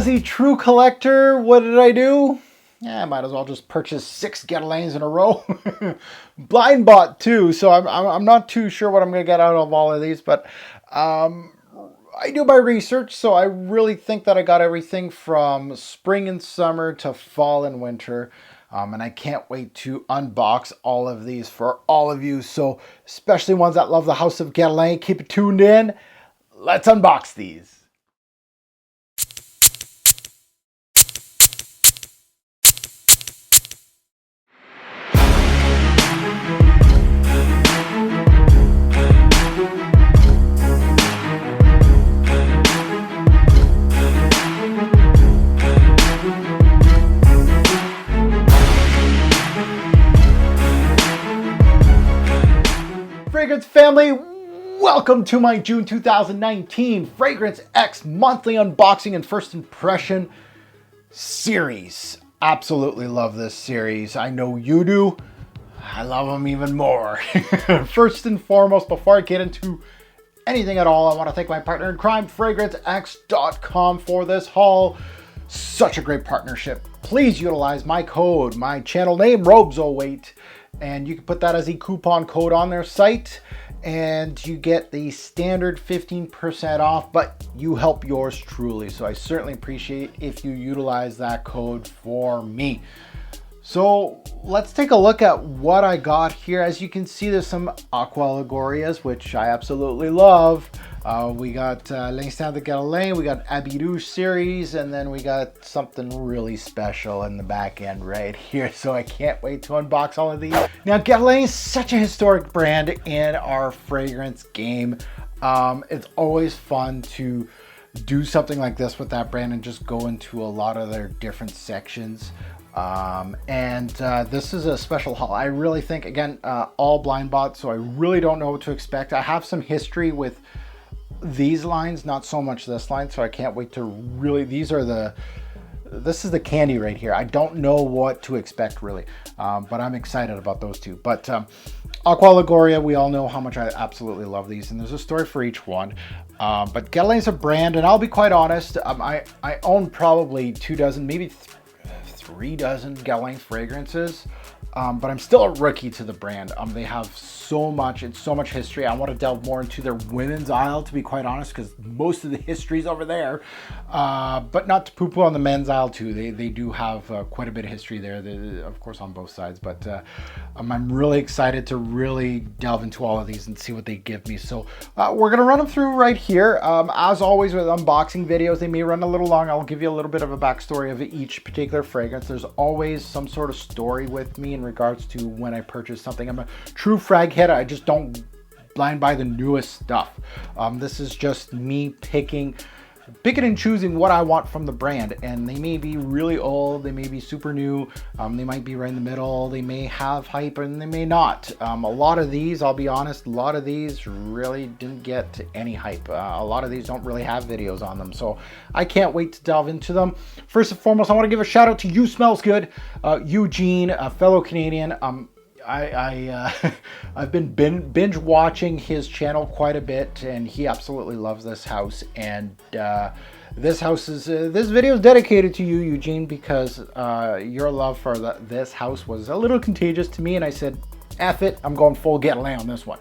As a true collector, what did I do? Yeah, I might as well just purchase 6 Guerlains in a row. Blind bought 2, so I'm not too sure what I'm going to get out of all of these, but I do my research, so I really think that I got everything from spring and summer to fall and winter. And I can't wait to unbox all of these for all of you. So especially ones that love the House of Guerlain, keep it tuned in. Let's unbox these. Fragrance family, welcome to my June 2019 FragranceX monthly unboxing and first impression series. Absolutely love this series. I know you do. I love them even more. First and foremost, before I get into anything at all, I want to thank my partner in crime, FragranceX.com, for this haul. Such a great partnership. Please utilize my code, my channel name, Robes08. And you can put that as a coupon code on their site and you get the standard 15% off, but you help yours truly. So I certainly appreciate if you utilize that code for me. So let's take a look at what I got here. As you can see, there's some Aqua Allegorias, which I absolutely love. We got L'Instant de Guerlain, we got Habit Rouge series, and then we got something really special in the back end right here. So I can't wait to unbox all of these. Now, Guerlain is such a historic brand in our fragrance game. It's always fun to do something like this with that brand and just go into a lot of their different sections. This is a special haul. I really think, again, all blind bought, so I really don't know what to expect. I have some history with these lines, not so much this line, so I can't wait to really, this is the candy right here. I don't know what to expect really, but I'm excited about those two. But Aqua Allegoria, we all know how much I absolutely love these, and there's a story for each one. But Guerlain's a brand, and I'll be quite honest, I own probably 24, maybe 3 dozen Guerlain fragrances, but I'm still a rookie to the brand. They have so much history. I want to delve more into their women's aisle, to be quite honest, because most of the history is over there, but not to poo-poo on the men's aisle too. They do have quite a bit of history there, of course on both sides, but I'm really excited to really delve into all of these and see what they give me. So we're gonna run them through right here. As always with unboxing videos, they may run a little long. I'll give you a little bit of a backstory of each particular fragrance. There's always some sort of story with me in regards to when I purchase something. I'm a true frag head. I just don't blind buy the newest stuff. This is just me picking and choosing what I want from the brand, and they may be really old, they may be super new, they might be right in the middle, they may have hype and they may not. A lot of these, I'll be honest, a lot of these really didn't get any hype. A lot of these don't really have videos on them, so I can't wait to delve into them. First and foremost, I want to give a shout out to You Smells Good, Eugene, a fellow Canadian. I've been binge watching his channel quite a bit, and he absolutely loves this house. And this video is dedicated to you, Eugene, because your love for this house was a little contagious to me, and I said, F it, I'm going full Guerlain on this one.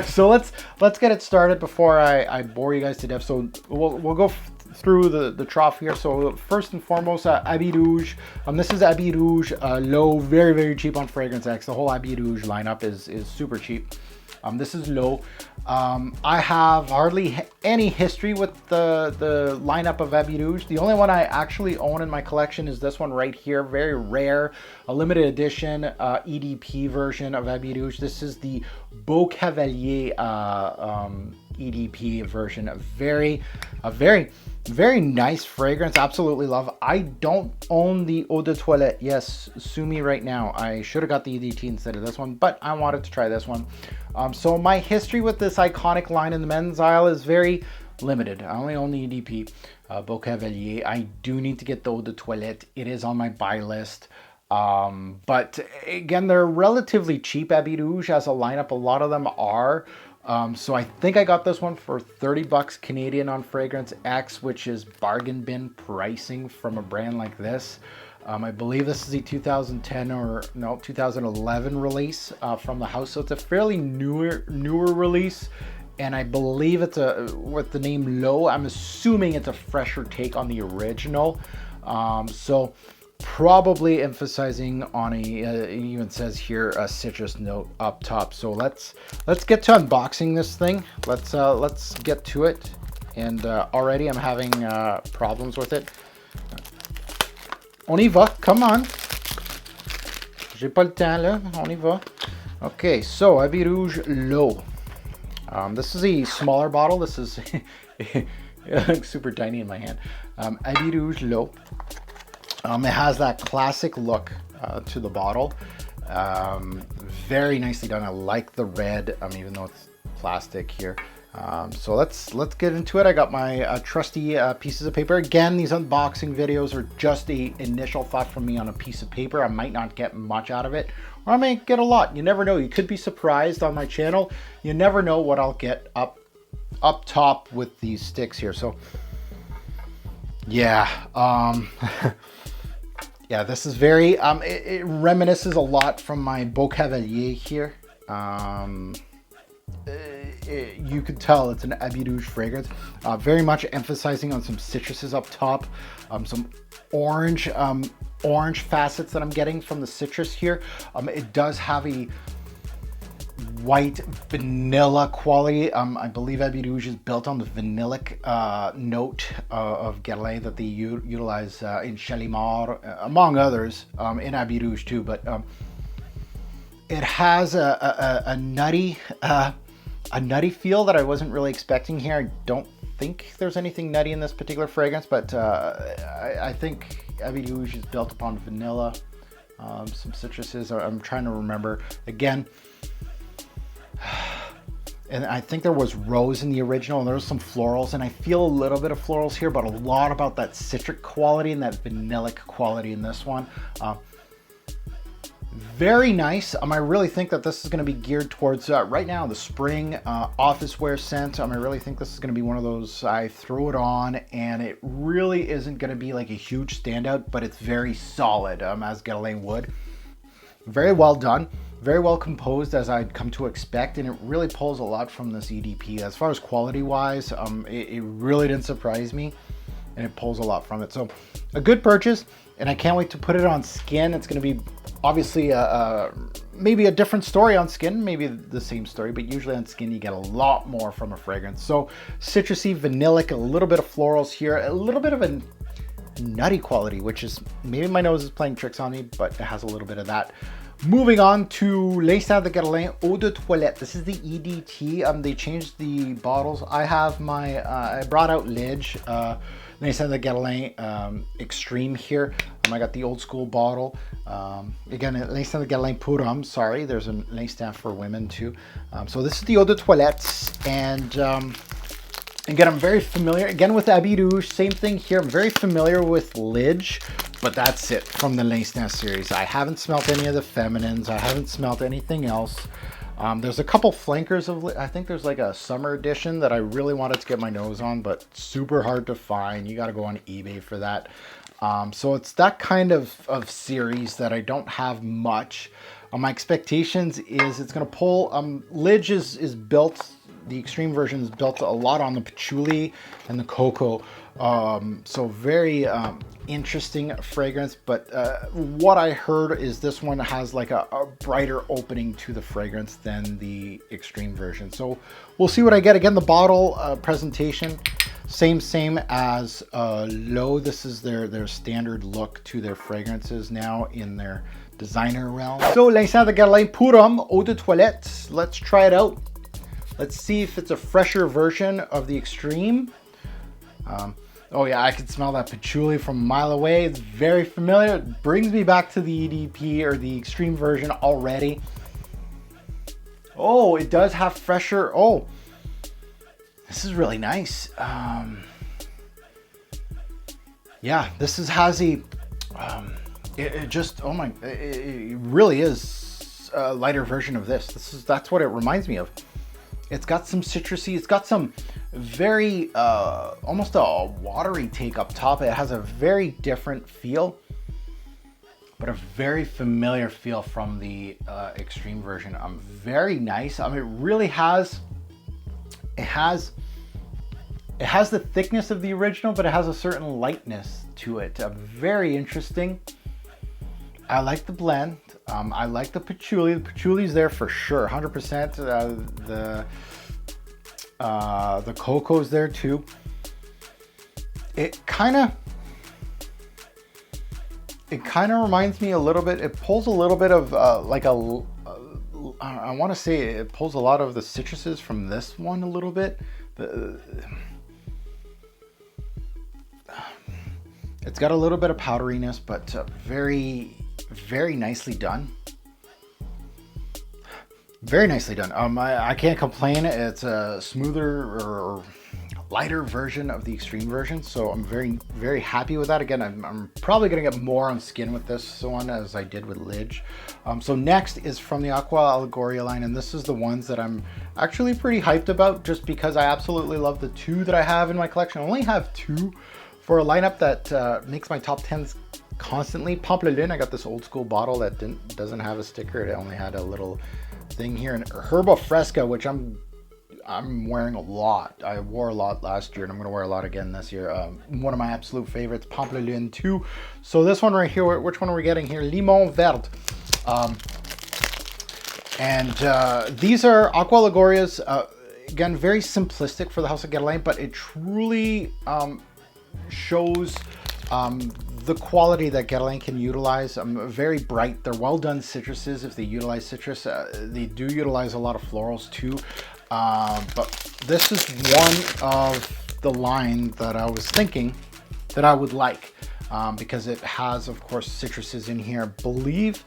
So let's get it started before I bore you guys to death. So we'll go through the trough here. So first and foremost, Habit Rouge. This is Habit Rouge, low, very, very cheap on FragranceX. The whole Habit Rouge lineup is super cheap. This is low. I have hardly any history with the lineup of Habit Rouge. The only one I actually own in my collection is this one right here. Very rare, a limited edition EDP version of Habit Rouge. This is the Beau Cavalier EDP version. A very nice fragrance. Absolutely love. I don't own the Eau de Toilette. Yes, sue me right now. I should have got the EDT instead of this one, but I wanted to try this one. So my history with this iconic line in the men's aisle is very limited. I only own the EDP, Beau Cavalier. I do need to get the Eau de Toilette. It is on my buy list. But again, they're relatively cheap. Habit Rouge as a lineup, a lot of them are. So I think I got this one for 30 bucks Canadian on FragranceX, which is bargain bin pricing from a brand like this. I believe this is the 2010 or no 2011 release from the house, so it's a fairly newer release, and I believe it's with the name Low. I'm assuming it's a fresher take on the original. So probably emphasizing on it even says here a citrus note up top. So let's get to unboxing this thing. Let's get to it. And already I'm having problems with it. On y va, come on. J'ai pas le temps là, on y va. Okay, so Habit Rouge Low. This is a smaller bottle. This is super tiny in my hand. Habit Rouge Low. It has that classic look to the bottle. Very nicely done. I like the red, even though it's plastic here. So let's get into it. I got my trusty pieces of paper. Again, these unboxing videos are just a initial thought from me on a piece of paper. I might not get much out of it, or I might get a lot. You never know. You could be surprised on my channel. You never know what I'll get up top with these sticks here. So yeah, yeah, this is very it reminisces a lot from my Beau Cavalier here. You could tell it's an Habit Rouge fragrance, very much emphasizing on some citruses up top, some orange facets that I'm getting from the citrus here. It does have a white vanilla quality. I believe Habit Rouge is built on the vanillic note of Guerlain that they utilize in Shalimar, among others, in Habit Rouge too. But it has a nutty feel that I wasn't really expecting here. I don't think there's anything nutty in this particular fragrance, but I think Habit Rouge is built upon vanilla, some citruses. I'm trying to remember again. And I think there was rose in the original, and there was some florals, and I feel a little bit of florals here, but a lot about that citric quality and that vanillic quality in this one. Very nice. I really think that this is going to be geared towards right now the spring office wear scent. I really think this is going to be one of those I throw it on and it really isn't going to be like a huge standout, but it's very solid, as Guerlain would. Very well done, very well composed as I'd come to expect, and it really pulls a lot from this EDP. As far as quality wise, it really didn't surprise me, and it pulls a lot from it. So a good purchase, and I can't wait to put it on skin. It's going to be obviously maybe a different story on skin, maybe the same story, but usually on skin you get a lot more from a fragrance. So citrusy, vanillic, a little bit of florals here, a little bit of a nutty quality, which is maybe my nose is playing tricks on me, but it has a little bit of that. Moving on to L'Instant de Guerlain Eau de Toilette. This is the EDT. They changed the bottles. I have my, I brought out Lidge, L'Instant de Guerlain Extreme here. I got the old school bottle. Again, L'Instant de Guerlain Pour Homme, sorry. There's an L'Instant for women too. So this is the Eau de Toilette, and again, I'm very familiar, again with Habit Rouge, same thing here. I'm very familiar with Lidge, but that's it from the L'Instant series. I haven't smelt any of the feminines. I haven't smelt anything else. There's a couple flankers of, I think there's like a summer edition that I really wanted to get my nose on, but super hard to find. You got to go on eBay for that. So it's that kind of series that I don't have much. My expectations is it's going to pull, Lidge is built, the extreme version is built a lot on the patchouli and the cocoa. So very interesting fragrance, but what I heard is this one has like a brighter opening to the fragrance than the extreme version. So we'll see what I get. Again, the bottle presentation, same as Low. This is their standard look to their fragrances now in their designer realm. So L'Instant de Guerlain Pour Homme Eau de Toilette. Let's try it out. Let's see if it's a fresher version of the extreme. Oh yeah, I can smell that patchouli from a mile away. It's very familiar. It brings me back to the EDP or the extreme version already. Oh, it does have fresher. Oh, this is really nice. Yeah, this has a, it just, oh my, it really is a lighter version of this. That's what it reminds me of. It's got some citrusy, it's got some very, almost a watery take up top. It has a very different feel, but a very familiar feel from the extreme version. Very nice. I mean, it really has, it has the thickness of the original, but it has a certain lightness to it. Very interesting. I like the blend. I like the patchouli. The patchouli's there for sure, 100%. The cocoa's there too. It kind of reminds me a little bit. It pulls a little bit of like a. I want to say it pulls a lot of the citruses from this one a little bit. It's got a little bit of powderiness, but very, very nicely done. Very nicely done. I can't complain. It's a smoother or lighter version of the extreme version, so I'm very, very happy with that. Again, I'm probably gonna get more on skin with this one as I did with Lidge. So next is from the Aqua Allegoria line, and this is the ones that I'm actually pretty hyped about, just because I absolutely love the two that I have in my collection. I only have two for a lineup that makes my top 10s constantly. Pamplemousse, I got this old school bottle that doesn't have a sticker. It only had a little thing here, and Herba Fresca, which I'm wearing a lot. I wore a lot last year, and I'm going to wear a lot again this year. One of my absolute favorites, Pamplemousse 2. So this one right here, which one are we getting here? Limon Verde. These are Aqua Allegorias. Again, very simplistic for the House of Guerlain, but it truly shows the quality that Guerlain can utilize. Very bright. They're well done citruses. If they utilize citrus, they do utilize a lot of florals too. But this is one of the line that I was thinking that I would like, because it has, of course, citruses in here. I believe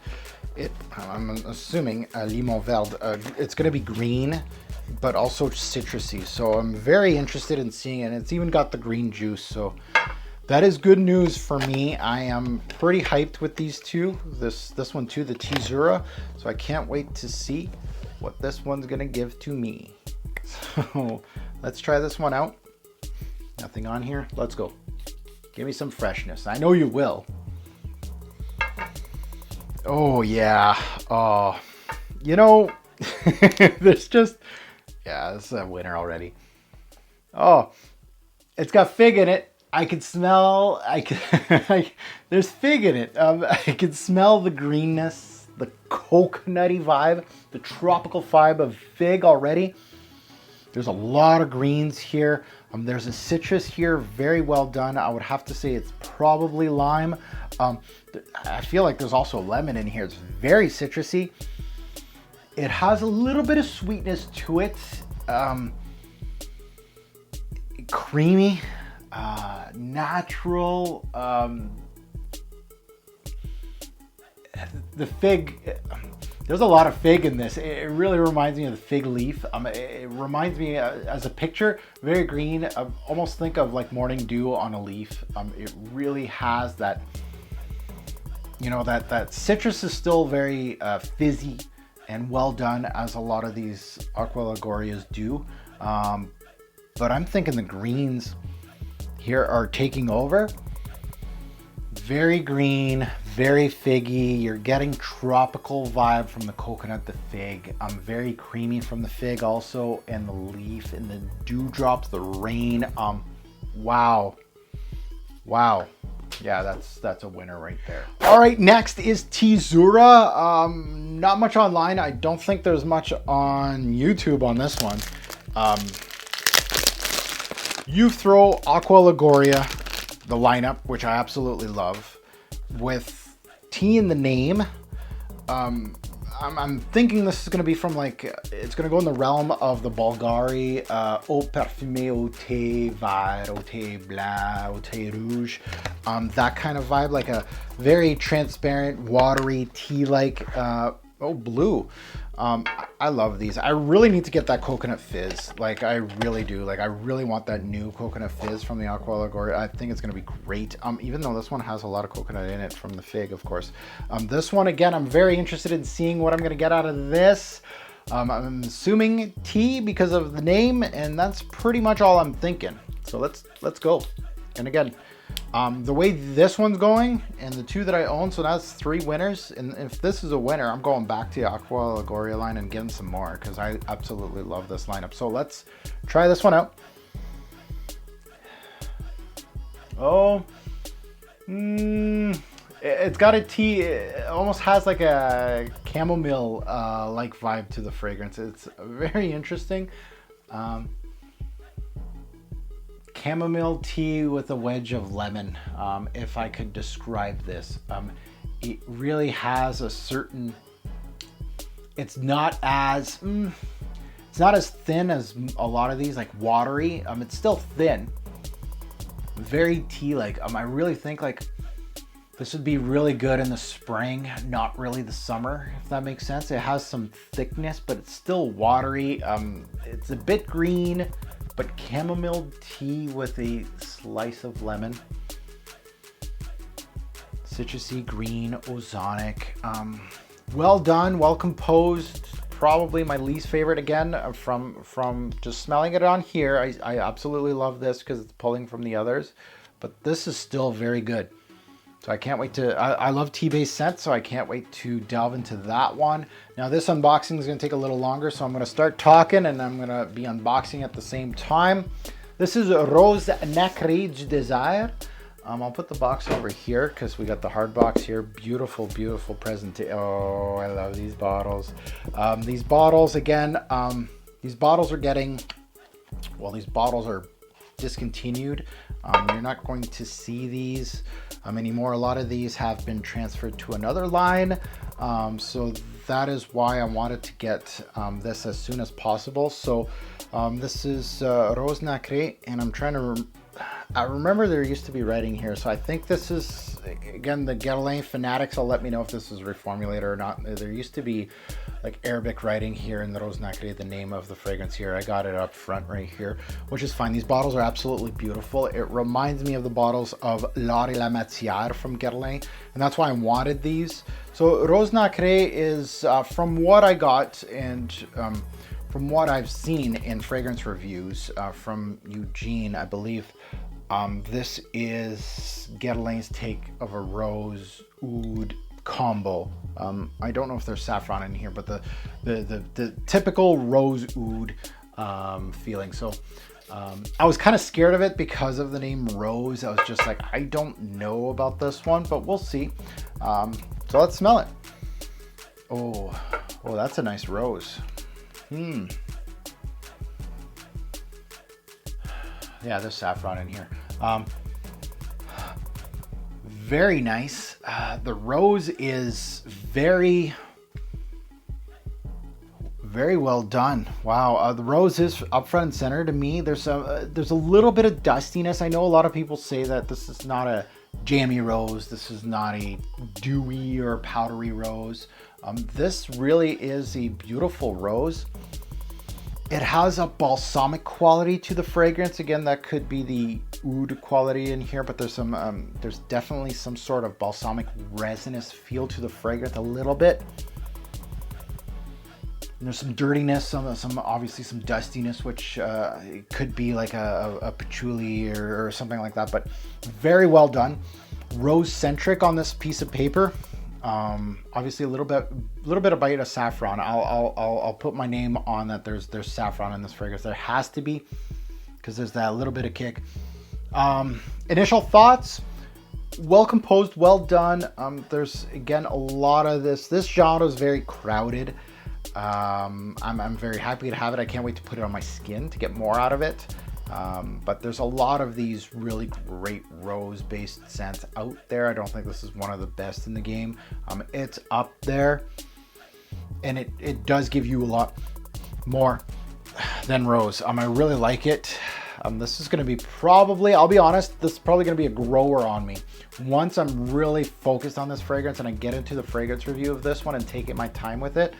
it, I'm assuming Limon Verde, it's going to be green, but also citrusy. So I'm very interested in seeing it. It's even got the green juice. So that is good news for me. I am pretty hyped with these two. This one too, the Teazzurra. So I can't wait to see what this one's gonna give to me. So let's try this one out. Nothing on here. Let's go. Give me some freshness. I know you will. Oh yeah. Oh, you know, there's just, yeah, this is a winner already. Oh, it's got fig in it. I can smell, there's fig in it. I can smell the greenness, the coconutty vibe, the tropical vibe of fig already. There's a lot of greens here. There's a citrus here, very well done. I would have to say it's probably lime. I feel like there's also lemon in here. It's very citrusy. It has a little bit of sweetness to it. Creamy. Natural. The fig, there's a lot of fig in this. It really reminds me of the fig leaf. It reminds me, as a picture, very green. I almost think of like morning dew on a leaf. It really has that, you know, that citrus is still very fizzy and well done, as a lot of these Aqua Allegorias do. But I'm thinking the greens here are taking over. Very green, very figgy. You're getting tropical vibe from the coconut, the fig. Very creamy from the fig also, and the leaf, and the dewdrops, the rain. Wow. Wow. Yeah, that's a winner right there. All right, next is Teazzurra. Not much online. I don't think there's much on YouTube on this one. You throw Aqua Allegoria, the lineup, which I absolutely love, with tea in the name. I'm thinking this is going to be from, like, it's going to go in the realm of the Bulgari, eau parfumée, eau thé vert, eau thé blanc, eau thé rouge. That kind of vibe, like a very transparent, watery, tea-like, blue. I love these. I really need to get that coconut fizz. Like, I really do. Like, I really want that new coconut fizz from the Aqua Allegoria. I think it's going to be great. Even though this one has a lot of coconut in it from the fig, of course. This one, again, I'm very interested in seeing what I'm going to get out of this. I'm assuming tea because of the name, and that's pretty much all I'm thinking. So let's go. And again, the way this one's going and the two that I own, so that's 3 winners. And if this is a winner, I'm going back to the Aqua Allegoria line and getting some more because I absolutely love this lineup. So let's try this one out. Oh, it's got a tea. It almost has like a chamomile like vibe to the fragrance. It's very interesting. Chamomile tea with a wedge of lemon, if I could describe this. It really has a certain, it's not as thin as a lot of these, like watery. It's still thin, very tea-like. I really think like this would be really good in the spring, not really the summer, if that makes sense. It has some thickness, but it's still watery. It's a bit green, but chamomile tea with a slice of lemon. Citrusy, green, ozonic. Well done, well composed. Probably my least favorite again from just smelling it on here. I absolutely love this because it's pulling from the others, but this is still very good. So I can't wait to, I love tea-based scents, so I can't wait to delve into that one. Now this unboxing is gonna take a little longer, so I'm gonna start talking and I'm gonna be unboxing at the same time. This is Rose Nacree du Désert. I'll put the box over here because we got the hard box here. Beautiful, beautiful presentation. Oh, I love these bottles. These bottles, again, these bottles are getting, well, these bottles are discontinued. You're not going to see these anymore. A lot of these have been transferred to another line. So that is why I wanted to get this as soon as possible. So this is Rose Nacree, and I'm trying to I remember there used to be writing here, so I think this is, again, the Guerlain fanatics will let me know if this is reformulated or not. There used to be like Arabic writing here in the Rose Nacree, the name of the fragrance here. I got it up front right here, which is fine. These bottles are absolutely beautiful. It reminds me of the bottles of L'Art et la Matière from Guerlain, and that's why I wanted these. So Rose Nacree is, from what I got and from what I've seen in fragrance reviews from Eugene, I believe, this is Guerlain's take of a rose oud combo. I don't know if there's saffron in here, but the typical rose oud feeling. So I was kind of scared of it because of the name Rose. I was just like, I don't know about this one, but we'll see. So let's smell it. Oh, that's a nice rose. Yeah, there's saffron in here. Very nice. The rose is very well done. Wow, the rose is up front and center to me. There's a little bit of dustiness. I know a lot of people say that this is not a jammy rose. This is not a dewy or powdery rose. This really is a beautiful rose. It has a balsamic quality to the fragrance. Again, that could be the oud quality in here, but there's definitely some sort of balsamic resinous feel to the fragrance a little bit. And there's some dirtiness, some obviously some dustiness, which it could be like a patchouli or something like that, but very well done. Rose centric on this piece of paper. Obviously a little bit of bite of saffron. I'll put my name on that. There's saffron in this fragrance. There has to be, because there's that little bit of kick. Initial thoughts: well composed, well done. There's again a lot of this. This genre is very crowded. I'm very happy to have it. I can't wait to put it on my skin to get more out of it. But there's a lot of these really great rose-based scents out there. I don't think this is one of the best in the game. It's up there, and it does give you a lot more than rose. I really like it. This is going to be probably, I'll be honest, this is probably going to be a grower on me. Once I'm really focused on this fragrance and I get into the fragrance review of this one and take my time with it,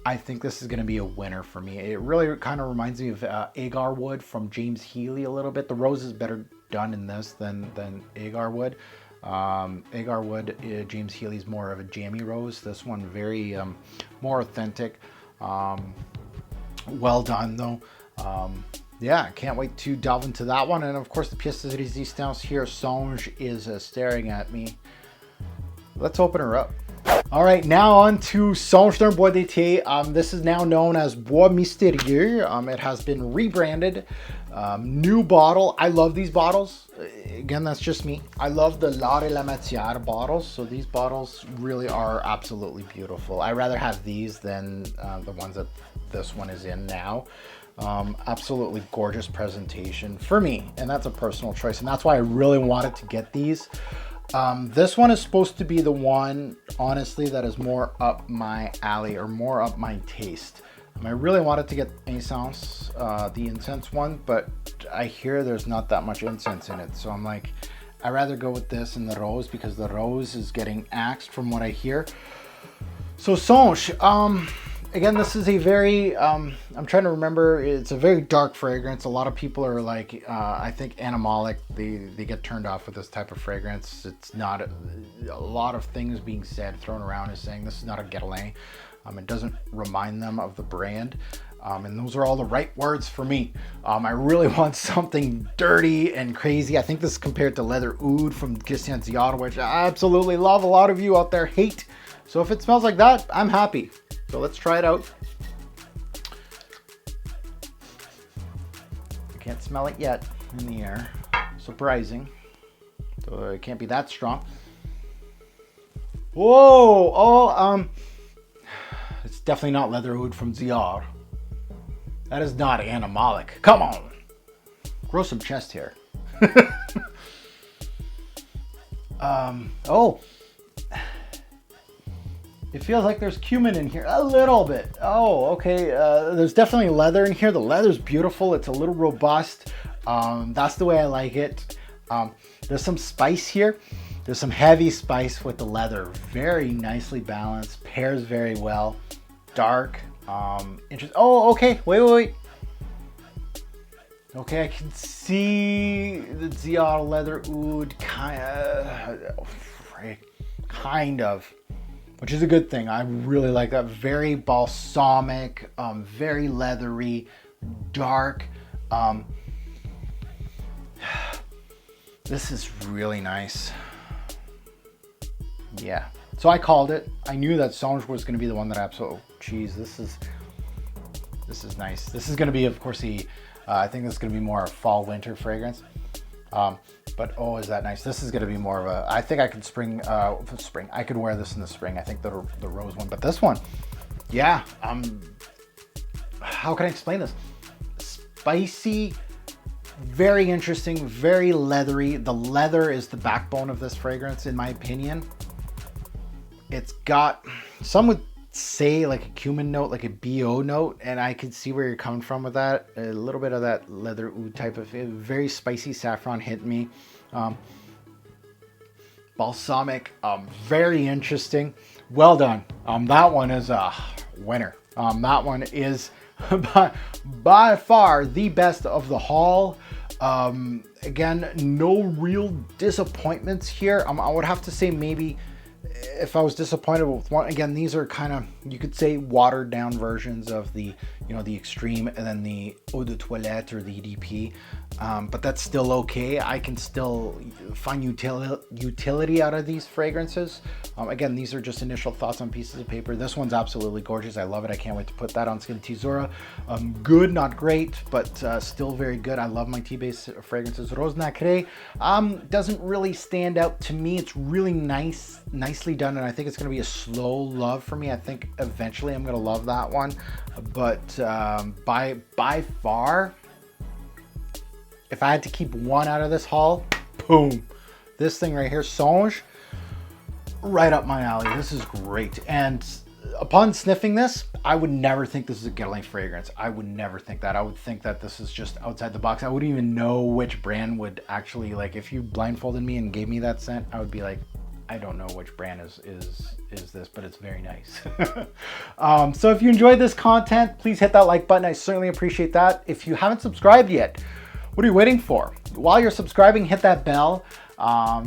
I think this is going to be a winner for me. It really kind of reminds me of Agar Wood from James Healy a little bit. The rose is better done in this than Agar Wood. Agar Wood, James Healy's more of a jammy rose. This one very more authentic. Well done though. Yeah, I can't wait to delve into that one. And of course, the pièce de résistance here, Songe, is staring at me. Let's open her up. All right, now on to Songe d'un Bois d'été. This is now known as Bois Mystérieux. It has been rebranded. New bottle. I love these bottles. Again, that's just me. I love the L'Art et la Matière bottles. So these bottles really are absolutely beautiful. I rather have these than the ones that this one is in now. Absolutely gorgeous presentation for me, and that's a personal choice, and that's why I really wanted to get these. This one is supposed to be the one, honestly, that is more up my alley or more up my taste. I really wanted to get Incense, the incense one, but I hear there's not that much incense in it, so I'm like, I'd rather go with this and the Rose, because the Rose is getting axed from what I hear. So Songe, again, this is a very, I'm trying to remember, it's a very dark fragrance. A lot of people are like, I think animalic, they get turned off with this type of fragrance. It's not, a lot of things being said, thrown around is saying this is not a Guerlain. It doesn't remind them of the brand. And those are all the right words for me. I really want something dirty and crazy. I think this is compared to Leather Oud from Teazzurra, which I absolutely love. A lot of you out there hate. So if it smells like that, I'm happy. So let's try it out. I can't smell it yet in the air. Surprising. So it can't be that strong. Whoa! Oh, it's definitely not Leather Oud from Teazzurra. That is not animalic. Come on! Grow some chest hair. Oh! It feels like there's cumin in here, a little bit. Oh, okay. There's definitely leather in here. The leather's beautiful. It's a little robust. That's the way I like it. There's some spice here. There's some heavy spice with the leather. Very nicely balanced. Pairs very well. Dark. Interesting. Oh, okay. Wait. Okay, I can see the Teazzurra Leather Oud kind of. Which is a good thing. I really like that. Very balsamic, very leathery, dark. This is really nice. Yeah. So I called it. I knew that Songe was going to be the one that I absolutely... Geez, this is nice. This is going to be, of course, I think this is going to be more a fall-winter fragrance. But oh, is that nice? This is going to be more of a, I think I could spring, I could wear this in the spring. I think the rose one, but this one, yeah. How can I explain this? Spicy, very interesting, very leathery. The leather is the backbone of this fragrance, in my opinion. It's got, some would say like a cumin note, like a BO note, and I can see where you're coming from with that. A little bit of that leather oud type of, very spicy saffron hit me. Balsamic, very interesting. Well done. That one is a winner. That one is by far the best of the haul. Again, no real disappointments here. I would have to say maybe if I was disappointed with one, again, these are kind of, you could say, watered down versions of the, the Extreme and then the Eau de Toilette or the EDP. But that's still okay. I can still find utility out of these fragrances. Again, these are just initial thoughts on pieces of paper. This one's absolutely gorgeous. I love it. I can't wait to put that on skin. Teazzurra, good, not great, but still very good. I love my tea-based fragrances. Rose Nacree doesn't really stand out to me. It's really nicely done, and I think it's going to be a slow love for me. I think eventually I'm going to love that one, but by far, if I had to keep one out of this haul, boom, this thing right here, Songe, right up my alley. This is great. And upon sniffing this, I would never think this is a Guerlain fragrance. I would never think that. I would think that this is just outside the box. I wouldn't even know which brand would actually, like, if you blindfolded me and gave me that scent, I would be like, I don't know which brand is this, but it's very nice. So if you enjoyed this content, please hit that like button. I certainly appreciate that. If you haven't subscribed yet, what are you waiting for? While you're subscribing, hit that bell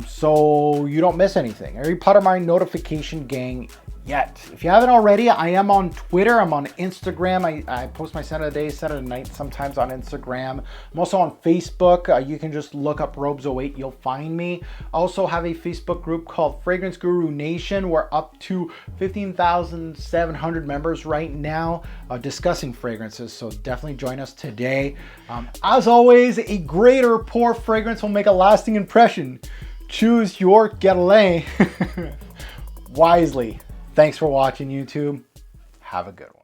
so you don't miss anything. Are you part of my notification gang? yet. If you haven't already, I am on Twitter, I'm on Instagram. I post my set of the day, set of the night sometimes on Instagram. I'm also on Facebook. You can just look up Robes08, you'll find me. I also have a Facebook group called Fragrance Guru Nation. We're up to 15,700 members right now discussing fragrances, so definitely join us today. As always, a great or poor fragrance will make a lasting impression. Choose your Guerlain wisely. Thanks for watching, YouTube. Have a good one.